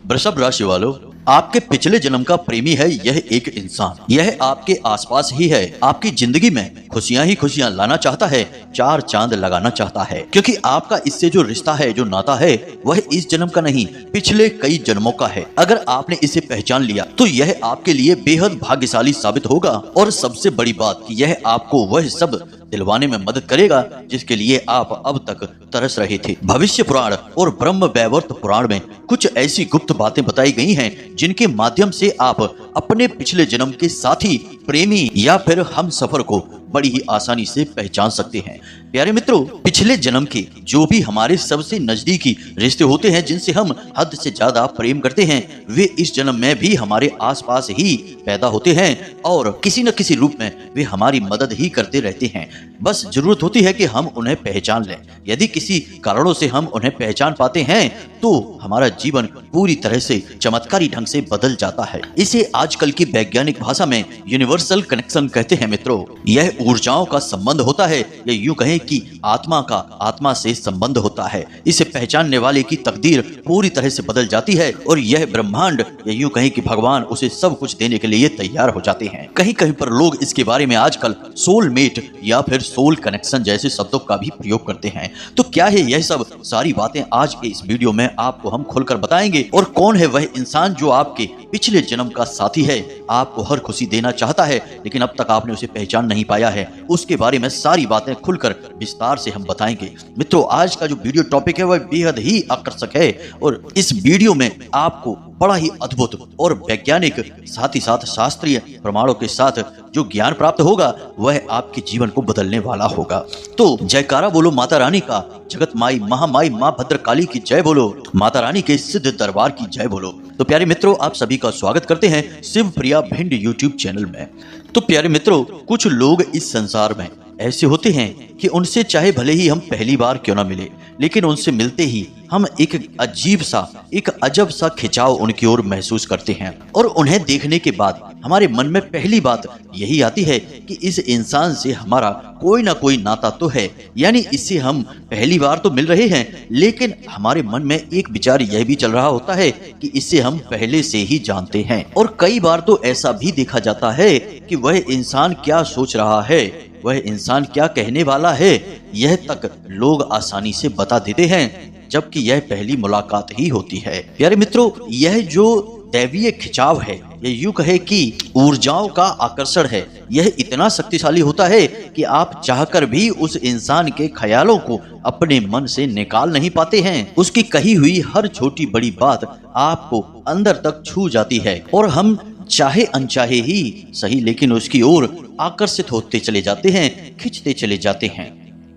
वृषभ राशि वालों, आपके पिछले जन्म का प्रेमी है यह एक इंसान। यह आपके आसपास ही है, आपकी जिंदगी में खुशियां ही खुशियां लाना चाहता है, चार चांद लगाना चाहता है, क्योंकि आपका इससे जो रिश्ता है, जो नाता है, वह इस जन्म का नहीं पिछले कई जन्मों का है। अगर आपने इसे पहचान लिया तो यह आपके लिए बेहद भाग्यशाली साबित होगा और सबसे बड़ी बात कि यह आपको वह सब दिलवाने में मदद करेगा जिसके लिए आप अब तक तरस रहे थे। भविष्य पुराण और ब्रह्म वैवर्त पुराण में कुछ ऐसी गुप्त बातें बताई गई हैं जिनके माध्यम से आप अपने पिछले जन्म के साथी, प्रेमी या फिर हम सफर को बड़ी ही आसानी से पहचान सकते हैं। प्यारे मित्रों, पिछले जन्म के जो भी हमारे सबसे नजदीकी रिश्ते होते हैं, जिनसे हम हद से ज्यादा प्रेम करते हैं, वे इस जन्म में भी हमारे आसपास ही पैदा होते हैं और किसी न किसी रूप में वे हमारी मदद ही करते रहते हैं। बस जरूरत होती है कि हम उन्हें पहचान लें। यदि किसी कारणों से हम उन्हें पहचान पाते हैं तो हमारा जीवन पूरी तरह से चमत्कारी ढंग से बदल जाता है। इसे आजकल की वैज्ञानिक भाषा में यूनिवर्सल कनेक्शन कहते हैं। मित्रों, यह ऊर्जाओं का संबंध होता है या यूं कहें कि आत्मा का आत्मा से संबंध होता है। इसे पहचानने वाले की तकदीर पूरी तरह से बदल जाती है और यह ब्रह्मांड या यूं कहें कि भगवान उसे सब कुछ देने के लिए तैयार हो जाते हैं। कहीं कहीं पर लोग इसके बारे में आजकल सोलमेट या फिर सोल कनेक्शन जैसे शब्दों का भी प्रयोग करते हैं। तो क्या है यह सब सारी बातें आज के इस वीडियो में आपको हम खोलकर बताएंगे। और कौन है वह इंसान जो आपके पिछले जन्म का साथी है, आपको हर खुशी देना चाहता है लेकिन अब तक आपने उसे पहचान नहीं पाया है, उसके बारे में सारी बातें खुलकर विस्तार से हम बताएंगे। मित्रों, आज का जो वीडियो टॉपिक है वह बेहद ही आकर्षक है और इस वीडियो में आपको बड़ा ही अद्भुत और वैज्ञानिक साथ ही साथ शास्त्रीय प्रमाणों के साथ जो ज्ञान प्राप्त होगा वह आपके जीवन को बदलने वाला होगा। तो जयकारा बोलो माता रानी का, जगत माई महामाई माँ भद्रकाली की जय बोलो, माता रानी के सिद्ध दरबार की जय बोलो। तो प्यारे मित्रों, आप सभी का स्वागत करते हैं शिव प्रिया भिंड यूट्यूब चैनल में। तो प्यारे मित्रों, कुछ लोग इस संसार में ऐसे होते हैं कि उनसे चाहे भले ही हम पहली बार क्यों ना मिले, लेकिन उनसे मिलते ही हम एक अजीब सा, एक अजब सा खिंचाव उनकी ओर महसूस करते हैं और उन्हें देखने के बाद हमारे मन में पहली बात यही आती है कि इस इंसान से हमारा कोई ना कोई नाता तो है। यानी इससे हम पहली बार तो मिल रहे हैं लेकिन हमारे मन में एक विचार यह भी चल रहा होता है कि इससे हम पहले से ही जानते हैं। और कई बार तो ऐसा भी देखा जाता है कि वह इंसान क्या सोच रहा है, वह इंसान क्या कहने वाला है, यह तक लोग आसानी से बता देते हैं जबकि यह पहली मुलाकात ही होती है। प्यारे मित्रों, यह जो दैवीय खिंचाव है, ये यूं कहे कि ऊर्जाओं का आकर्षण है, यह इतना शक्तिशाली होता है कि आप चाहकर भी उस इंसान के ख्यालों को अपने मन से निकाल नहीं पाते हैं। उसकी कही हुई हर छोटी बड़ी बात आपको अंदर तक छू जाती है और हम चाहे अनचाहे ही सही लेकिन उसकी ओर आकर्षित होते चले जाते हैं, खिंचते चले जाते हैं।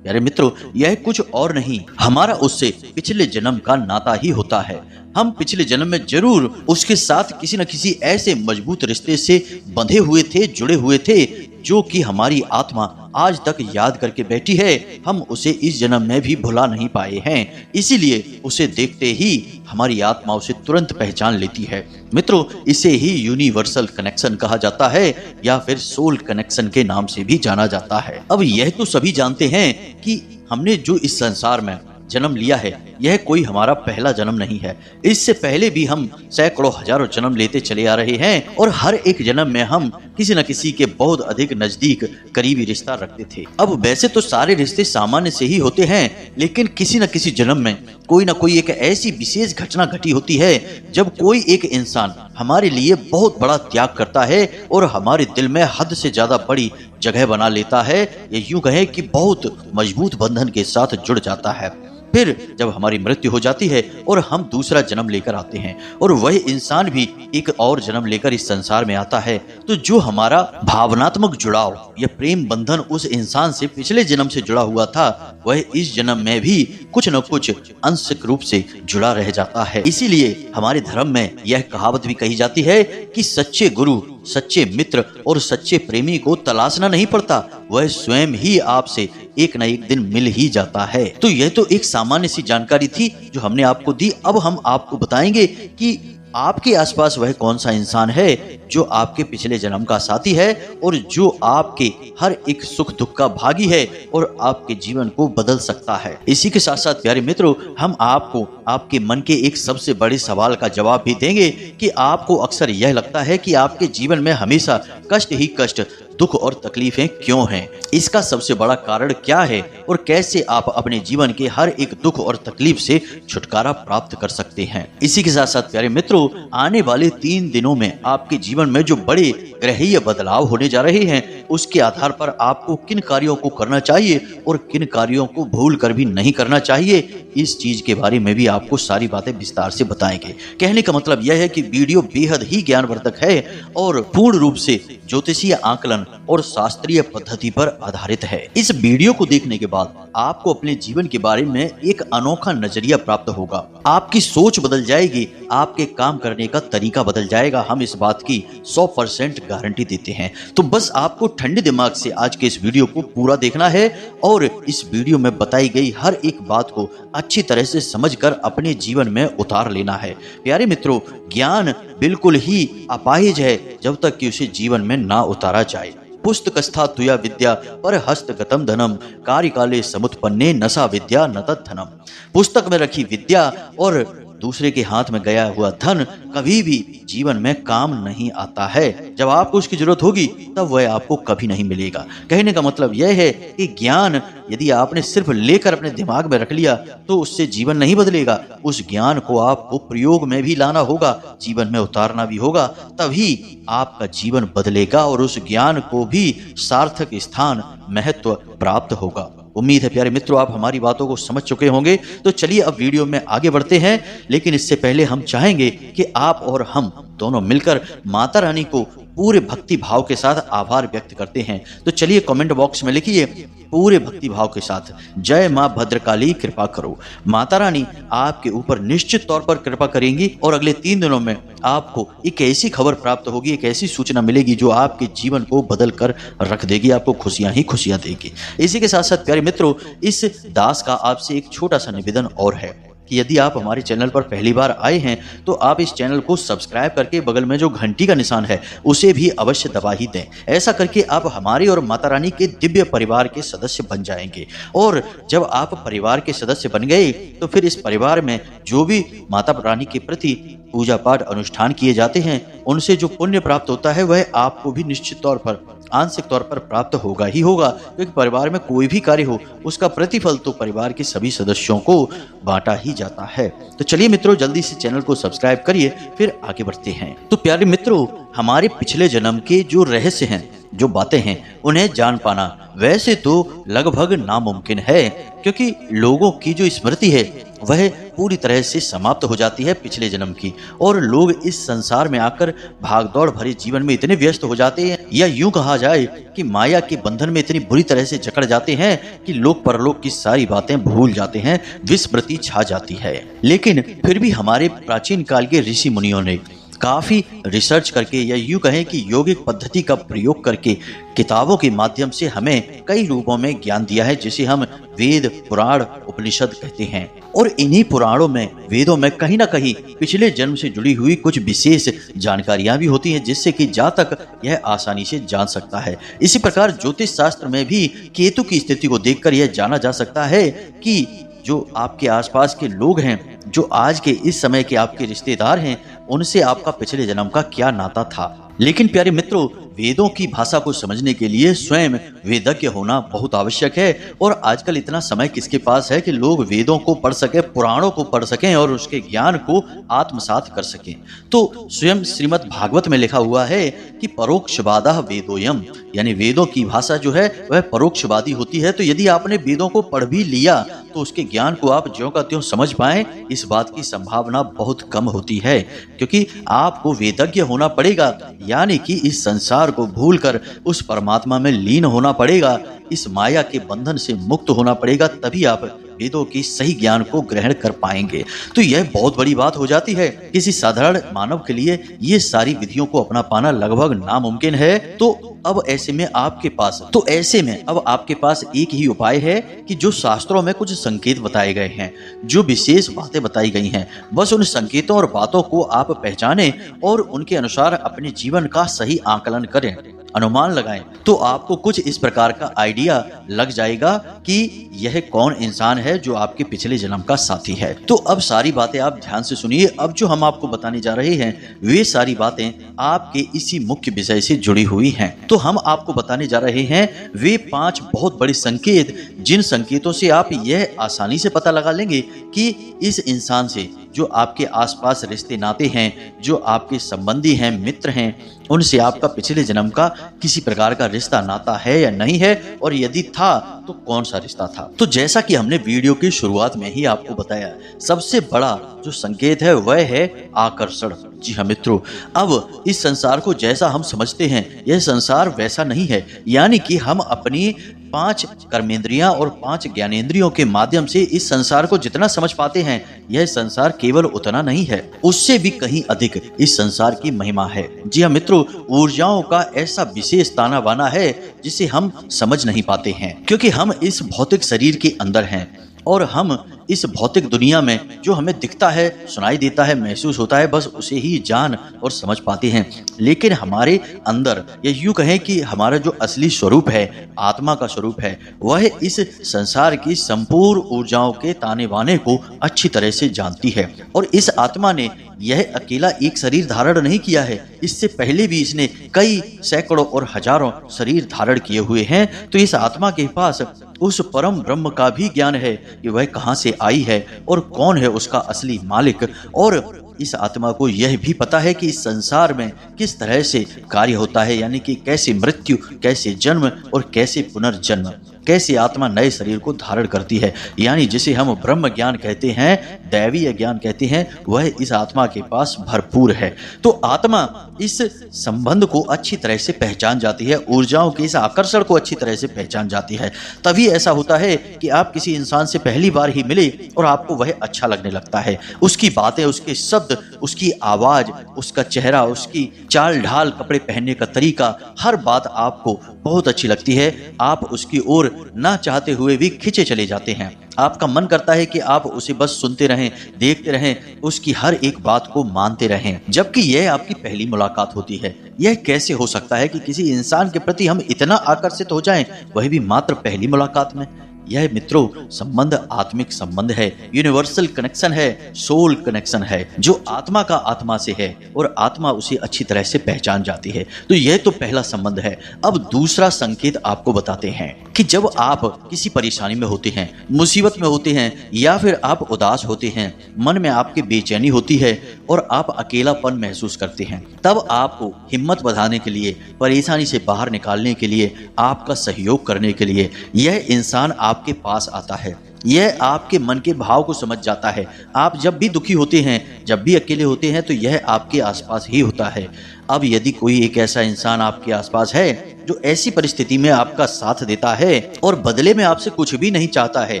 प्यारे मित्रों, यह कुछ और नहीं, हमारा उससे पिछले जन्म का नाता ही होता है। हम पिछले जन्म में जरूर उसके साथ किसी न किसी ऐसे मजबूत रिश्ते से बंधे हुए थे, जुड़े हुए थे, जो कि हमारी आत्मा आज तक याद करके बैठी है। हम उसे इस जन्म में भी भुला नहीं पाए हैं, इसीलिए उसे देखते ही हमारी आत्मा उसे तुरंत पहचान लेती है। मित्रों, इसे ही यूनिवर्सल कनेक्शन कहा जाता है या फिर सोल कनेक्शन के नाम से भी जाना जाता है। अब यह तो सभी जानते हैं कि हमने जो इस संसार में जन्म लिया है यह कोई हमारा पहला जन्म नहीं है। इससे पहले भी हम सैकड़ों हजारों जन्म लेते चले आ रहे हैं और हर एक जन्म में हम किसी न किसी के बहुत अधिक नजदीक करीबी रिश्ता रखते थे। अब वैसे तो सारे रिश्ते सामान्य से ही होते हैं, लेकिन किसी न किसी जन्म में कोई ना कोई एक ऐसी विशेष घटना घटी होती है जब कोई एक इंसान हमारे लिए बहुत बड़ा त्याग करता है और हमारे दिल में हद से ज्यादा बड़ी जगह बना लेता है, या यूं कहें कि बहुत मजबूत बंधन के साथ जुड़ जाता है। फिर जब हमारी मृत्यु हो जाती है और हम दूसरा जन्म लेकर आते हैं और वह इंसान भी एक और जन्म लेकर इस संसार में आता है, तो जो हमारा भावनात्मक जुड़ाव या प्रेम बंधन उस इंसान से पिछले जन्म से जुड़ा हुआ था वह इस जन्म में भी कुछ न कुछ आंशिक रूप से जुड़ा रह जाता है। इसीलिए हमारे धर्म में यह कहावत भी कही जाती है कि सच्चे गुरु, सच्चे मित्र और सच्चे प्रेमी को तलाशना नहीं पड़ता, वह स्वयं ही आपसे एक न एक दिन मिल ही जाता है। तो यह तो एक सामान्य सी जानकारी थी जो हमने आपको दी। अब हम आपको बताएंगे कि आपके आसपास वह कौन सा इंसान है जो आपके पिछले जन्म का साथी है और जो आपके हर एक सुख दुख का भागी है और आपके जीवन को बदल सकता है। इसी के साथ साथ प्यारे मित्रों, हम आपको आपके मन के एक सबसे बड़े सवाल का जवाब भी देंगे कि आपको अक्सर यह लगता है कि आपके जीवन में हमेशा कष्ट ही कष्ट, दुख और तकलीफें क्यों हैं, इसका सबसे बड़ा कारण क्या है और कैसे आप अपने जीवन के हर एक दुख और तकलीफ से छुटकारा प्राप्त कर सकते हैं। इसी के साथ साथ प्यारे मित्रों, आने वाले 3 दिनों में आपके जीवन में जो बड़े ग्रहीय बदलाव होने जा रहे हैं, उसके आधार पर आपको किन कार्यों को करना चाहिए और किन कार्यों को भूल कर भी नहीं करना चाहिए, इस चीज के बारे में भी आपको सारी बातें विस्तार से बताएंगे। कहने का मतलब यह है कि वीडियो बेहद ही ज्ञानवर्धक है और पूर्ण रूप से ज्योतिषीय आकलन और शास्त्रीय पद्धति पर आधारित है। इस वीडियो को देखने के बाद आपको अपने जीवन के बारे में एक अनोखा नजरिया प्राप्त होगा, आपकी सोच बदल जाएगी, आपके काम करने का तरीका बदल जाएगा। हम इस बात की 100% गारंटी देते हैं। तो बस आपको ठंडे दिमाग से आज के इस वीडियो को पूरा देखना है और इस वीडियो में बताई गई हर एक बात को अच्छी तरह से समझकर अपने जीवन में उतार लेना है। प्यारे मित्रों, ज्ञान बिल्कुल ही अपाहिज है जब तक कि उसे जीवन में ना उतारा जाए। पुस्तकस्था तुया विद्या पर हस्तगतम धनम कार्यकाले समुत्पन्ने नसा विद्या न तद्धनम। पुस्तक में रखी विद्या और दूसरे के हाथ में गया हुआ धन कभी भी जीवन में काम नहीं आता है। जब आपको उसकी जरूरत होगी तब वह आपको कभी नहीं मिलेगा। कहने का मतलब यह है कि ज्ञान यदि आपने सिर्फ लेकर अपने दिमाग में रख लिया तो उससे जीवन नहीं बदलेगा। उस ज्ञान को आपको प्रयोग में भी लाना होगा, जीवन में उतारना भी होगा, तभी आपका जीवन बदलेगा और उस ज्ञान को भी सार्थक स्थान, महत्व प्राप्त होगा। उम्मीद है प्यारे मित्रों आप हमारी बातों को समझ चुके होंगे। तो चलिए अब वीडियो में आगे बढ़ते हैं, लेकिन इससे पहले हम चाहेंगे कि आप और हम दोनों मिलकर माता रानी को पूरे भक्ति भाव के साथ आभार व्यक्त करते हैं। तो चलिए कमेंट बॉक्स में लिखिए पूरे भक्ति भाव के साथ, जय मां भद्रकाली कृपा करो। माता रानी आपके ऊपर निश्चित तौर पर कृपा करेंगी और अगले 3 दिनों में आपको एक ऐसी खबर प्राप्त होगी, एक ऐसी सूचना मिलेगी जो आपके जीवन को बदल कर रख देगी, आपको खुशियां ही खुशियां देगी। इसी के साथ साथ प्यारे मित्रों, इस दास का आपसे एक छोटा सा निवेदन और है कि यदि आप हमारे चैनल पर पहली बार आए हैं तो आप इस चैनल को सब्सक्राइब करके बगल में जो घंटी का निशान है उसे भी अवश्य दबा ही दें। ऐसा करके आप हमारे और माता रानी के दिव्य परिवार के सदस्य बन जाएंगे और जब आप परिवार के सदस्य बन गए तो फिर इस परिवार में जो भी माता रानी के प्रति पूजा पाठ अनुष्ठान किए जाते हैं उनसे जो पुण्य प्राप्त होता है वह आपको भी निश्चित तौर पर आंशिक तौर पर प्राप्त होगा ही होगा, क्योंकि परिवार में कोई भी कार्य हो उसका प्रतिफल तो परिवार के सभी सदस्यों को बांटा ही जाता है। तो चलिए मित्रों, जल्दी से चैनल को सब्सक्राइब करिए, फिर आगे बढ़ते हैं। तो प्यारे मित्रों, हमारे पिछले जन्म के जो रहस्य हैं, जो बातें हैं, उन्हें जान पाना वैसे तो लगभग नामुमकिन है, क्योंकि लोगों की जो स्मृति है वह पूरी तरह से समाप्त हो जाती है पिछले जन्म की, और लोग इस संसार में आकर भागदौड़ भरे जीवन में इतने व्यस्त हो जाते हैं, या यूं कहा जाए कि माया के बंधन में इतनी बुरी तरह से जकड़ जाते हैं कि लोग परलोक की सारी बातें भूल जाते हैं, विस्मृति छा जाती है। लेकिन फिर भी हमारे प्राचीन काल के ऋषि मुनियों ने काफी रिसर्च करके, या यूं कहें कि यौगिक पद्धति का प्रयोग करके किताबों के माध्यम से हमें कई रूपों में ज्ञान दिया है, जिसे हम वेद, पुराण, उपनिषद कहते हैं। और इन्हीं पुराणों में, वेदों में कहीं ना कहीं पिछले जन्म से जुड़ी हुई कुछ विशेष जानकारियां भी होती हैं, जिससे कि जातक यह आसानी से जान सकता है। इसी प्रकार ज्योतिष शास्त्र में भी केतु की स्थिति को देखकर यह जाना जा सकता है कि जो आपके आसपास के लोग हैं, जो आज के इस समय के आपके रिश्तेदार हैं, उनसे आपका पिछले जन्म का क्या नाता था। लेकिन प्यारे मित्रों, वेदों की भाषा को समझने के लिए स्वयं वेदज्ञ होना बहुत आवश्यक है, और आजकल इतना समय किसके पास है कि लोग वेदों को पढ़ सके, पुराणों को पढ़ सकें और उसके ज्ञान को आत्मसात कर सकें। तो स्वयं श्रीमद् भागवत में लिखा हुआ है कि परोक्षवादः वेदोयम, यानी वेदों की भाषा जो है वह परोक्षवादी होती है। तो यदि आपने वेदों को पढ़ भी लिया तो उसके ज्ञान को आप ज्यों का त्यों समझ पाएं, इस बात की संभावना बहुत कम होती है, क्योंकि आपको वेदज्ञ होना पड़ेगा, यानी कि इस संसार को भूलकर उस परमात्मा में लीन होना पड़ेगा, इस माया के बंधन से मुक्त होना पड़ेगा, तभी आप वेदों की सही ज्ञान को ग्रहण कर पाएंगे। तो यह बहुत बड़ी बात हो जाती है। किसी साधारण मानव के लिए ये सारी विधियों को अपना पाना लगभग नामुमकिन है। तो अब ऐसे में अब आपके पास एक ही उपाय है कि जो शास्त्रों में कुछ संकेत बताए गए हैं, जो विशेष बातें बताई गई हैं, बस उन संकेतों और बातों को आप पहचानें और उनके अनुसार अपने जीवन का सही आकलन करें, अनुमान लगाएं, तो आपको कुछ इस प्रकार का आइडिया लग जाएगा कि यह कौन इंसान है जो आपके पिछले जन्म का साथी है। तो अब सारी बातें आप ध्यान से सुनिए। अब जो हम आपको बताने जा रहे हैं वे सारी बातें आपके इसी मुख्य विषय से जुड़ी हुई हैं। तो हम आपको बताने जा रहे हैं वे 5 बहुत बड़े संकेत, जिन संकेतों से आप यह आसानी से पता लगा लेंगे कि इस इंसान से जो आपके आसपास रिश्ते नाते हैं, जो आपके संबंधी हैं, मित्र हैं, उनसे आपका पिछले जन्म का किसी प्रकार का रिश्ता नाता है या नहीं है, और यदि था तो कौन सा रिश्ता था। तो जैसा कि हमने वीडियो की शुरुआत में ही आपको बताया, सबसे बड़ा जो संकेत है वह है आकर्षण। जी हाँ मित्रों, अब इस संसार को जैसा हम समझते हैं यह संसार वैसा नहीं है। यानी कि हम अपनी 5 कर्मेंद्रियां और 5 ज्ञानेंद्रियों के माध्यम से इस संसार को जितना समझ पाते हैं, यह संसार केवल उतना नहीं है, उससे भी कहीं अधिक इस संसार की महिमा है। जी हाँ मित्रों, ऊर्जाओं का ऐसा विशेष ताना बाना है जिसे हम समझ नहीं पाते हैं, क्योंकि हम इस भौतिक शरीर के अंदर हैं और हम इस भौतिक दुनिया में जो हमें दिखता है, सुनाई देता है, महसूस होता है, बस उसे ही जान और समझ पाते हैं। लेकिन हमारे अंदर, या यूं कहें कि हमारा जो असली स्वरूप है, आत्मा का स्वरूप है, वह इस संसार की संपूर्ण ऊर्जाओं के ताने बाने को अच्छी तरह से जानती है। और इस आत्मा ने यह अकेला एक शरीर धारण नहीं किया है, इससे पहले भी इसने कई सैकड़ों और हजारों शरीर धारण किए हुए हैं। तो इस आत्मा के पास उस परम ब्रह्म का भी ज्ञान है कि वह कहां से आई है और कौन है उसका असली मालिक। और इस आत्मा को यह भी पता है कि इस संसार में किस तरह से कार्य होता है, यानी कि कैसे मृत्यु, कैसे जन्म और कैसे पुनर्जन्म, कैसे आत्मा नए शरीर को धारण करती है। यानी जिसे हम ब्रह्म ज्ञान कहते हैं, दैवीय ज्ञान कहते हैं, वह इस आत्मा के पास भरपूर है। तो आत्मा इस संबंध को अच्छी तरह से पहचान जाती है, ऊर्जाओं के इस आकर्षण को अच्छी तरह से पहचान जाती है। तभी ऐसा होता है कि आप किसी इंसान से पहली बार ही मिले और आपको वह अच्छा लगने लगता है। उसकी बातें, उसके शब्द, उसकी आवाज, उसका चेहरा, उसकी चाल ढाल, कपड़े पहनने का तरीका, हर बात आपको बहुत अच्छी लगती है। आप उसकी ओर ना चाहते हुए भी खिंचे चले जाते हैं। आपका मन करता है कि आप उसे बस सुनते रहें, देखते रहें, उसकी हर एक बात को मानते रहें, जबकि यह आपकी पहली मुलाकात होती है। यह कैसे हो सकता है कि किसी इंसान के प्रति हम इतना आकर्षित हो जाएं, वह भी मात्र पहली मुलाकात में। यह मित्रों संबंध आत्मिक संबंध है, यूनिवर्सल कनेक्शन है, सोल कनेक्शन है, जो आत्मा का आत्मा से है और आत्मा उसे अच्छी तरह से पहचान जाती है। तो यह तो पहला संबंध है। अब दूसरा संकेत आपको बताते हैं कि जब आप किसी परेशानी में होते हैं, मुसीबत में होते हैं, या फिर आप उदास होते हैं, मन में आपकी बेचैनी होती है और आप अकेलापन महसूस करते हैं, तब आपको हिम्मत बढ़ाने के लिए, परेशानी से बाहर निकालने के लिए, आपका सहयोग करने के लिए यह इंसान आपके पास आता है। यह आपके मन के भाव को समझ जाता है। आप जब भी दुखी होते हैं, जब भी अकेले होते हैं, तो यह आपके आसपास ही होता है। अब यदि कोई एक ऐसा इंसान आपके आसपास है जो ऐसी परिस्थिति में आपका साथ देता है और बदले में आपसे कुछ भी नहीं चाहता है,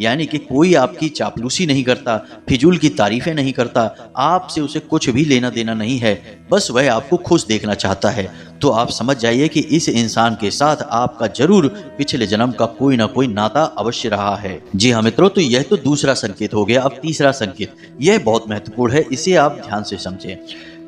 यानी कि कोई आपकी चापलूसी नहीं करता, फिजूल की तारीफें नहीं करता, आपसे उसे कुछ भी लेना देना नहीं है, बस वह आपको खुश देखना चाहता है, तो आप समझ जाइए कि इस इंसान के साथ आपका जरूर पिछले जन्म का कोई ना कोई नाता अवश्य रहा है। जी हाँ मित्रों, तो यह तो दूसरा संकेत हो गया। अब तीसरा संकेत, यह बहुत महत्वपूर्ण है, इसे आप ध्यान से समझें।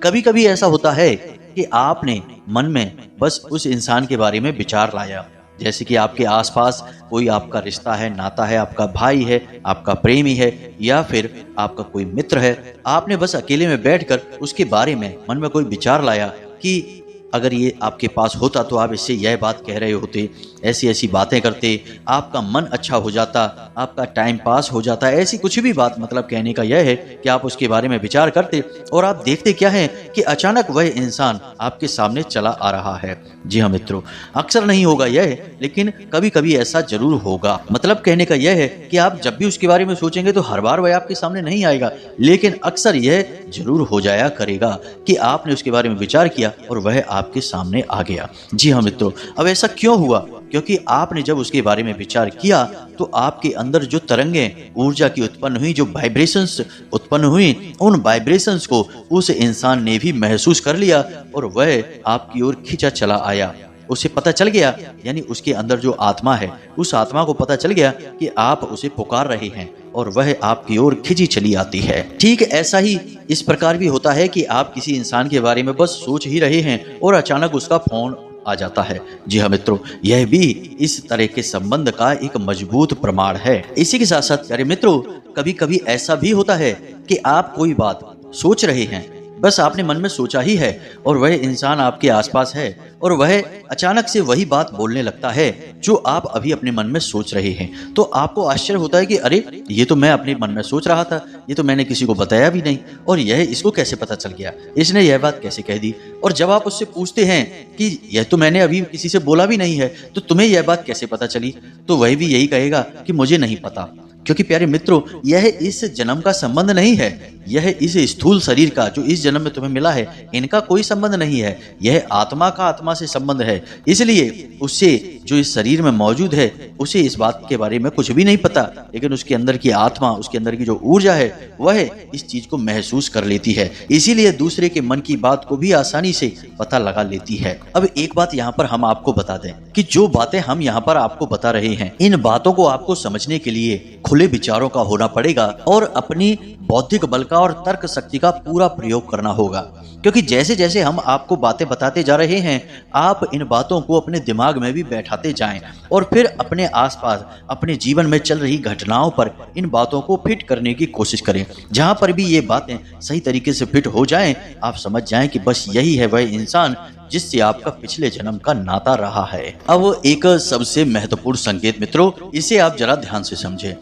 कभी कभी ऐसा होता है कि आपने मन में बस उस इंसान के बारे में विचार लाया, जैसे कि आपके आसपास कोई आपका रिश्ता है, नाता है, आपका भाई है, आपका प्रेमी है, या फिर आपका कोई मित्र है। आपने बस अकेले में बैठकर उसके बारे में मन में कोई विचार लाया कि अगर ये आपके पास होता तो आप इससे यह बात कह रहे होते, ऐसी ऐसी बातें करते, आपका मन अच्छा हो जाता, आपका टाइम पास हो जाता। ऐसी कुछ भी बात, मतलब कहने का यह है कि आप उसके बारे में विचार करते और आप देखते क्या है कि अचानक वह इंसान आपके सामने चला आ रहा है। जी हाँ मित्रों, अक्सर नहीं होगा यह, लेकिन कभी कभी ऐसा जरूर होगा। मतलब कहने का यह है कि आप जब भी उसके बारे में सोचेंगे तो हर बार वह आपके सामने नहीं आएगा, लेकिन अक्सर यह जरूर हो जाया करेगा कि आपने उसके बारे में विचार किया और वह आपके सामने आ गया। जी हाँ मित्रों, अब ऐसा क्यों हुआ? क्योंकि आपने जब उसके बारे में विचार किया तो आपके अंदर जो तरंगें ऊर्जा की उत्पन्न हुई, जो वाइब्रेशंस उत्पन्न हुई, उन वाइब्रेशंस को उस इंसान ने भी महसूस कर लिया और वह आपकी ओर खींचा चला आया। उसे पता चल गया, यानी उसके अंदर जो आत्मा है, उस आत्मा को पता चल गया कि आप उसे पुकार रहे हैं और वह आपकी ओर खिंची चली आती है। ठीक ऐसा ही इस प्रकार भी होता है कि आप किसी इंसान के बारे में बस सोच ही रहे हैं और अचानक उसका फोन आ जाता है। जी हाँ मित्रों, यह भी इस तरह के संबंध का एक मजबूत प्रमाण है। इसी के साथ साथ प्यारे मित्रों, कभी कभी ऐसा भी होता है कि आप कोई बात सोच रहे हैं, बस आपने मन में सोचा ही है और वह इंसान आपके आसपास है और वह अचानक से वही बात बोलने लगता है जो आप अभी अपने मन में सोच रहे हैं। तो आपको आश्चर्य होता है कि अरे, ये तो मैं अपने मन में सोच रहा था, ये तो मैंने किसी को बताया भी नहीं और यह इसको कैसे पता चल गया, इसने यह बात कैसे कह दी। और जब आप उससे पूछते हैं कि यह तो मैंने अभी किसी से बोला भी नहीं है, तो तुम्हें यह बात कैसे पता चली, तो वह भी यही कहेगा कि मुझे नहीं पता। क्योंकि प्यारे मित्रों, यह इस जन्म का संबंध नहीं है, यह इस स्थूल शरीर का जो इस जन्म में तुम्हें मिला है, इनका कोई संबंध नहीं है। यह आत्मा का आत्मा से संबंध है। इसलिए उससे जो इस शरीर में मौजूद है, उसे इस बात के बारे में कुछ भी नहीं पता, लेकिन उसके अंदर की आत्मा, उसके अंदर की जो ऊर्जा है, वह इस चीज को महसूस कर लेती है। इसीलिए दूसरे के मन की बात को भी आसानी से पता लगा लेती है। अब एक बात यहाँ पर हम आपको बता दें कि जो बातें हम यहाँ पर आपको बता रहे हैं, इन बातों को आपको समझने के लिए खुले विचारों का होना पड़ेगा और अपनी बौद्धिक बल का और तर्क शक्ति का पूरा प्रयोग करना होगा। क्योंकि जैसे जैसे हम आपको बातें बताते जा रहे हैं, आप इन बातों को अपने दिमाग में भी बैठाते जाएं और फिर अपने आसपास, अपने जीवन में चल रही घटनाओं पर इन बातों को फिट करने की कोशिश करें। जहां पर भी ये बातें सही तरीके से फिट हो जाएं, आप समझ जाएं कि बस यही है वह इंसान जिससे आपका पिछले जन्म का नाता रहा है। अब एक सबसे महत्वपूर्ण संकेत मित्रों, इसे आप जरा ध्यान से समझें।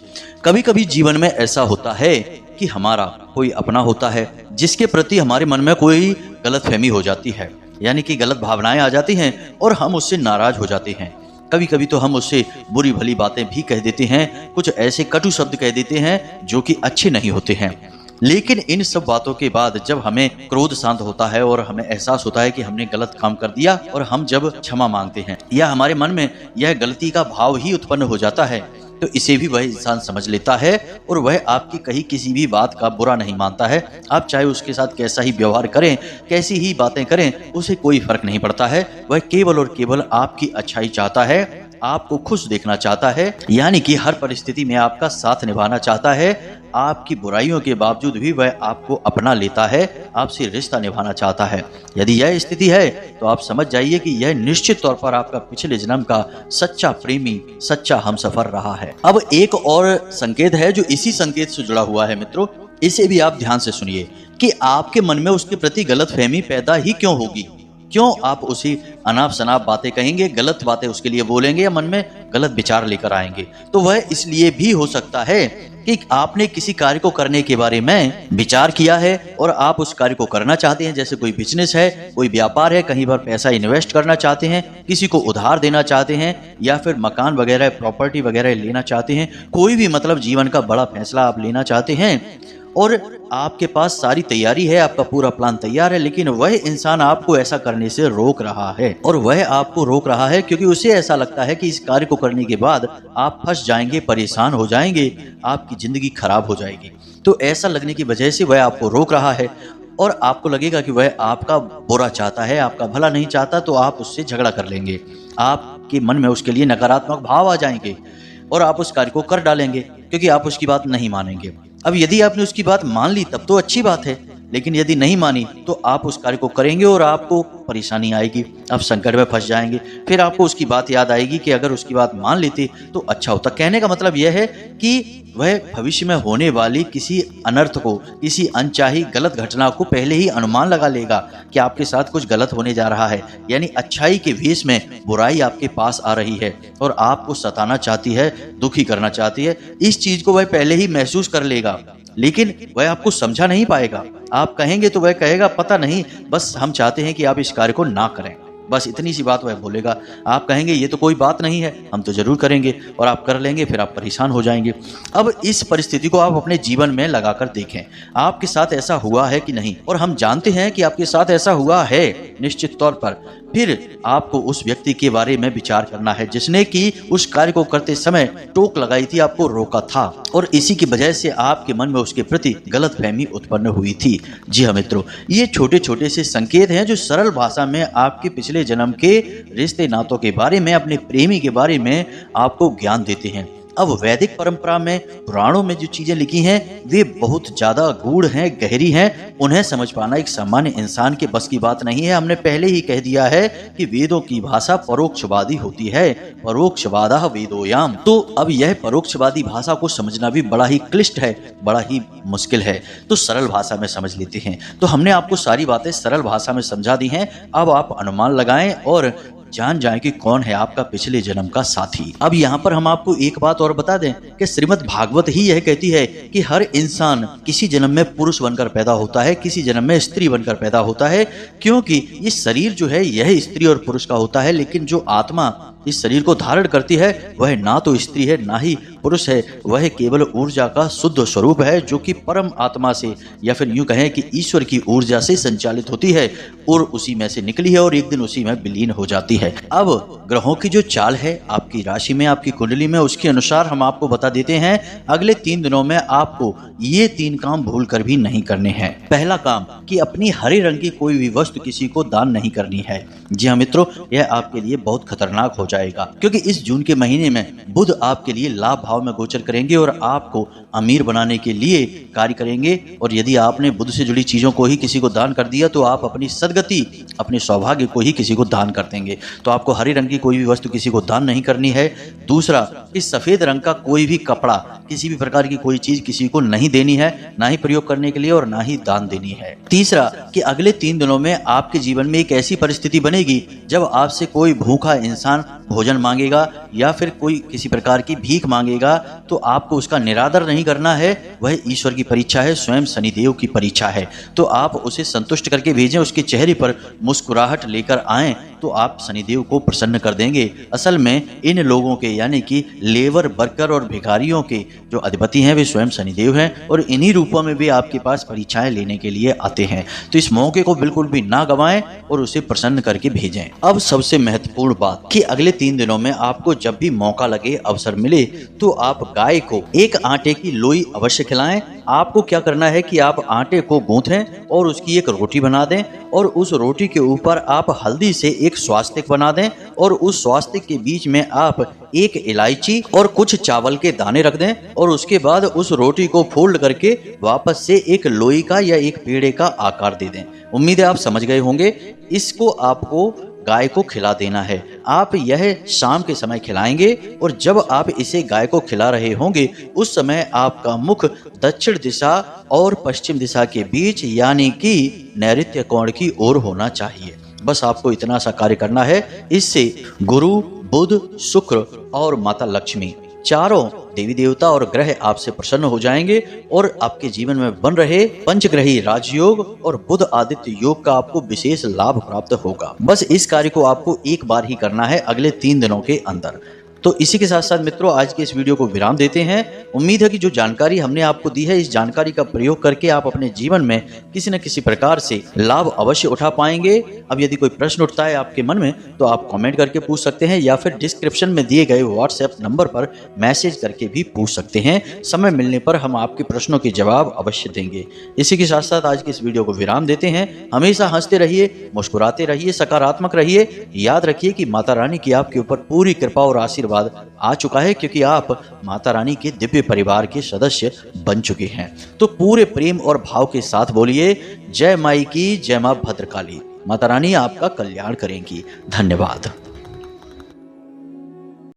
कभी कभी जीवन में ऐसा होता है कि हमारा कोई अपना होता है जिसके प्रति हमारे मन में कोई गलतफहमी हो जाती है, यानी कि गलत भावनाएं आ जाती हैं और हम उससे नाराज हो जाते हैं। कभी कभी तो हम उससे बुरी भली बातें भी कह देते हैं, कुछ ऐसे कटु शब्द कह देते हैं जो कि अच्छे नहीं होते हैं। लेकिन इन सब बातों के बाद जब हमें क्रोध शांत होता है और हमें एहसास होता है कि हमने गलत काम कर दिया और हम जब क्षमा मांगते हैं या हमारे मन में यह गलती का भाव ही उत्पन्न हो जाता है, तो इसे भी वह इंसान समझ लेता है और वह आपकी कही किसी भी बात का बुरा नहीं मानता है। आप चाहे उसके साथ कैसा ही व्यवहार करें, कैसी ही बातें करें, उसे कोई फर्क नहीं पड़ता है। वह केवल और केवल आपकी अच्छाई चाहता है, आपको खुश देखना चाहता है, यानी कि हर परिस्थिति में आपका साथ निभाना चाहता है। आपकी बुराइयों के बावजूद भी वह आपको अपना लेता है, आपसे रिश्ता निभाना चाहता है। यदि यह स्थिति है तो आप समझ जाइए कि यह निश्चित तौर पर आपका पिछले जन्म का सच्चा प्रेमी, सच्चा हमसफर रहा है। अब एक और संकेत है जो इसी संकेत से जुड़ा हुआ है मित्रों, इसे भी आप ध्यान से सुनिए कि आपके मन में उसके प्रति गलतफहमी पैदा ही क्यों होगी। क्यों आप उसी अनाप शनाप बातें कहेंगे, गलत बातें उसके लिए बोलेंगे या मन में गलत विचार लेकर आएंगे। तो वह इसलिए भी हो सकता है कि आपने किसी कार्य को करने के बारे में विचार किया है और आप उस कार्य को करना चाहते हैं। जैसे कोई बिजनेस है, कोई व्यापार है, कहीं पर पैसा इन्वेस्ट करना चाहते हैं, किसी को उधार देना चाहते हैं या फिर मकान वगैरह, प्रॉपर्टी वगैरह लेना चाहते हैं। कोई भी मतलब जीवन का बड़ा फैसला आप लेना चाहते हैं और आपके पास सारी तैयारी है, आपका पूरा प्लान तैयार है, लेकिन वह इंसान आपको ऐसा करने से रोक रहा है। और वह आपको रोक रहा है क्योंकि उसे ऐसा लगता है कि इस कार्य को करने के बाद आप फंस जाएंगे, परेशान हो जाएंगे, आपकी जिंदगी खराब हो जाएगी। तो ऐसा लगने की वजह से वह आपको रोक रहा है और आपको लगेगा कि वह आपका बुरा चाहता है, आपका भला नहीं चाहता, तो आप उससे झगड़ा कर लेंगे। आपके मन में उसके लिए नकारात्मक भाव आ जाएंगे और आप उस कार्य को कर डालेंगे क्योंकि आप उसकी बात नहीं मानेंगे। अब यदि आपने उसकी बात मान ली तब तो अच्छी बात है, लेकिन यदि नहीं मानी तो आप उस कार्य को करेंगे और आपको परेशानी आएगी, आप संकट में फंस जाएंगे। फिर आपको उसकी बात याद आएगी कि अगर उसकी बात मान लेते तो अच्छा होता। कहने का मतलब यह है कि वह भविष्य में होने वाली किसी अनर्थ को, किसी अनचाही गलत घटना को पहले ही अनुमान लगा लेगा कि आपके साथ कुछ गलत होने जा रहा है, यानी अच्छाई के भेष में बुराई आपके पास आ रही है और आपको सताना चाहती है, दुखी करना चाहती है। इस चीज को वह पहले ही महसूस कर लेगा, लेकिन वह आपको समझा नहीं पाएगा। आप कहेंगे तो वह कहेगा पता नहीं, बस हम चाहते हैं कि आप इस कार्य को ना करें, बस इतनी सी बात वह बोलेगा। आप कहेंगे ये तो कोई बात नहीं है, हम तो जरूर करेंगे, और आप कर लेंगे, फिर आप परेशान हो जाएंगे। अब इस परिस्थिति को आप अपने जीवन में लगाकर देखें, आपके साथ ऐसा हुआ है कि नहीं। और हम जानते हैं कि आपके साथ ऐसा हुआ है निश्चित तौर पर, फिर आपको उस व्यक्ति के बारे में विचार करना है जिसने कि उस कार्य को करते समय टोक लगाई थी, आपको रोका था, और इसी की वजह से आपके मन में उसके प्रति गलतफहमी उत्पन्न हुई थी। जी हाँ मित्रों, ये छोटे छोटे से संकेत हैं जो सरल भाषा में आपके पिछले जन्म के रिश्ते नातों के बारे में, अपने प्रेमी के बारे में आपको ज्ञान देते हैं। अब वैदिक परंपरा में, पुराणों में जो चीजें लिखी हैं वे बहुत ज्यादा गूढ़ हैं, गहरी हैं। उन्हें समझ पाना एक सामान्य इंसान के बस की बात नहीं है। हमने पहले ही कह दिया है कि वेदों की भाषा परोक्षवादी होती है, परोक्षवादः वेदोयाम। तो अब यह परोक्षवादी भाषा को समझना भी बड़ा ही क्लिष्ट है, बड़ा ही मुश्किल है। तो सरल भाषा में समझ लेते हैं। तो हमने आपको सारी बातें सरल भाषा में समझा दी हैं। अब आप अनुमान लगाएं और जान जाएं कि कौन है आपका पिछले जन्म का साथी। अब यहाँ पर हम आपको एक बात और बता दें कि श्रीमद् भागवत ही यह कहती है कि हर इंसान किसी जन्म में पुरुष बनकर पैदा होता है, किसी जन्म में स्त्री बनकर पैदा होता है, क्योंकि ये शरीर जो है यह स्त्री और पुरुष का होता है, लेकिन जो आत्मा इस शरीर को धारण करती है वह ना तो स्त्री है ना ही पुरुष है, वह केवल ऊर्जा का शुद्ध स्वरूप है जो कि परम आत्मा से, या फिर यूं कहें कि ईश्वर की ऊर्जा से संचालित होती है और उसी में से निकली है और एक दिन उसी में विलीन हो जाती है। अब ग्रहों की जो चाल है आपकी राशि में, आपकी कुंडली में, उसके अनुसार हम आपको बता देते हैं अगले 3 दिनों में आपको ये 3 काम भूल कर भी नहीं करने हैं। पहला काम कि अपनी हरे रंग की कोई भी वस्तु किसी को दान नहीं करनी है। जी हाँ मित्रों, यह आपके लिए बहुत खतरनाक हो जाएगा, क्योंकि इस जून के महीने में बुध आपके लिए लाभ भाव में गोचर करेंगे और आपको अमीर बनाने के लिए कार्य करेंगे। और यदि आपने बुध से जुड़ी चीजों को ही किसी को दान कर दिया तो आप अपनी सदगति, अपने सौभाग्य को ही किसी को दान कर देंगे। तो आपको हरे रंग की कोई भी वस्तु किसी को दान नहीं करनी है। दूसरा, कि सफेद रंग का कोई भी कपड़ा, किसी भी प्रकार की कोई चीज किसी को नहीं देनी है, ना ही प्रयोग करने के लिए और ना ही दान देनी है। तीसरा, कि अगले 3 दिनों में आपके जीवन में एक ऐसी परिस्थिति बनेगी जब आपसे कोई भूखा इंसान भोजन मांगेगा या फिर कोई किसी प्रकार की भीख मांगेगा तो आपको उसका निरादर नहीं करना है। वह ईश्वर की परीक्षा है, स्वयं शनिदेव की परीक्षा है। तो आप उसे संतुष्ट करके भेजें, उसके चेहरे पर मुस्कुराहट लेकर आएं तो आप शनिदेव को प्रसन्न कर देंगे। असल में इन लोगों के यानी कि लेबर वर्कर और भिखारियों के जो अधिपति हैं वे स्वयं शनिदेव हैं और इन्हीं रूपों में वे आपके पास परीक्षाएं लेने के लिए आते हैं। तो इस मौके को बिल्कुल भी ना गंवाएं और उसे प्रसन्न करके भेजें। अब सबसे महत्वपूर्ण बात कि अगले 3 दिनों में आपको जब भी मौका लगे, अवसर मिले, तो आप गाय को एक आटे की लोई अवश्य खिलाएं। आपको क्या करना है कि आप आटे को गूंथें और उसकी एक रोटी बना दें और उस रोटी के ऊपर आप हल्दी से एक स्वास्तिक बना दें और उस स्वास्तिक के बीच में आप एक इलायची और कुछ चावल के दाने रख दें और उसके बाद उस रोटी को फोल्ड करके वापस से एक लोई का या एक पेड़े का आकार दे दें। उम्मीद है आप समझ गए होंगे। इसको आपको गाय को खिला देना है। आप यह शाम के समय खिलाएंगे और जब आप इसे गाय को खिला रहे होंगे उस समय आपका मुख दक्षिण दिशा और पश्चिम दिशा के बीच यानी कि नैऋत्य कोण की ओर होना चाहिए। बस आपको इतना सा कार्य करना है। इससे गुरु, बुध, शुक्र और माता लक्ष्मी चारों देवी देवता और ग्रह आपसे प्रसन्न हो जाएंगे और आपके जीवन में बन रहे पंचग्रही राजयोग और बुध आदित्य योग का आपको विशेष लाभ प्राप्त होगा। बस इस कार्य को आपको एक बार ही करना है अगले 3 दिनों के अंदर। तो इसी के साथ साथ मित्रों आज के इस वीडियो को विराम देते हैं। उम्मीद है कि जो जानकारी हमने आपको दी है इस जानकारी का प्रयोग करके आप अपने जीवन में किसी न किसी प्रकार से लाभ अवश्य उठा पाएंगे। अब यदि कोई प्रश्न उठता है आपके मन में तो आप कमेंट करके पूछ सकते हैं या फिर डिस्क्रिप्शन में दिए गए व्हाट्सएप नंबर पर मैसेज करके भी पूछ सकते हैं। समय मिलने पर हम आपके प्रश्नों के जवाब अवश्य देंगे। इसी के साथ साथ आज की इस वीडियो को विराम देते हैं। हमेशा हंसते रहिए, मुस्कुराते रहिए, सकारात्मक रहिए। याद रखिए कि माता रानी की आपके ऊपर पूरी कृपा और आशीर्वाद आ चुका है क्योंकि आप माता रानी के दिव्य परिवार के सदस्य बन चुके हैं। तो पूरे प्रेम और भाव के साथ बोलिए जय माई की, जय मां भद्रकाली। माता रानी आपका कल्याण करेंगी। धन्यवाद।